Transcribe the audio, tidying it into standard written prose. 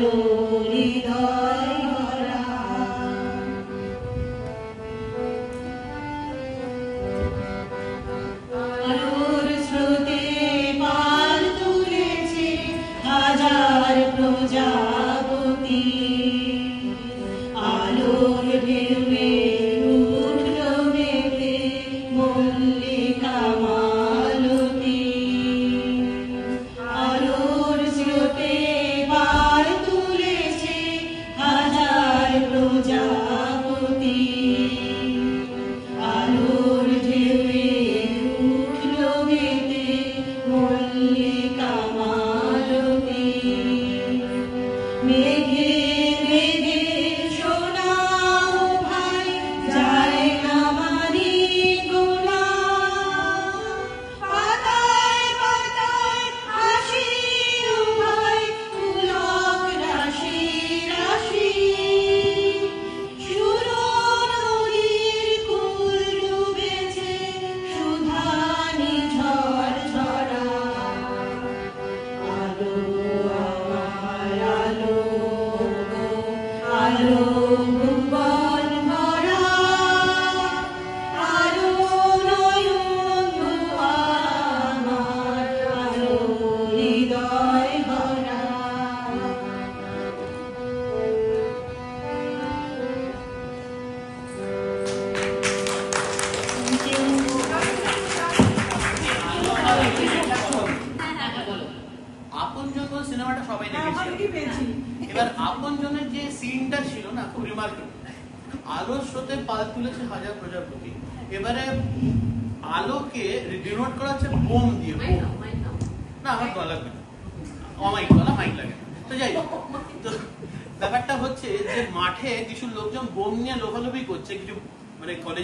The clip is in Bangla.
আলো হৃদয় ভরা। আলোর স্রোতে পাল তুলেছে হাজার প্রজাপতি, আলোর ঢেউয়ে উঠল মেতে মল্লিকা মালতী। আলোর স্রোতে পাল তুলেছে হাজার প্রজাপতি, আলোর ঢেউয়ে উঠল মেতে মল্লিকা মালতী। মেঘে মেঘে শোনাও ভাই যায় না মানি গোলা, পাতায় পাতায় হাসি ভাই পুলক রাশি রাশি। সুরো নদীর কুল ডুবেছে সুধানি ঝড় ঝরা। আলো আমার আলো, আলো ভুবন ভরা, আলো নয়ন আমার, আলো হৃদয় ভরা। আপনজন সিনেমাটা সবাই দেখেছি। এবার আপনজনের যে সিনটা ছিল না, খুব রিমার্কেবল। আলোর স্রোতে পাল তুলেছে হাজার প্রজাপতি। এবারে আলোকে ডিনোট করা হচ্ছে বোম দিয়ে। না, আমার গলা লাগবে না, অমাইক গলা মাইক লাগে। তো যাই হোক, তো ব্যাপারটা হচ্ছে যে মাঠে কিছু লোকজন বোম নিয়ে লোভালোভি করছে, কিছু মানে কলেজ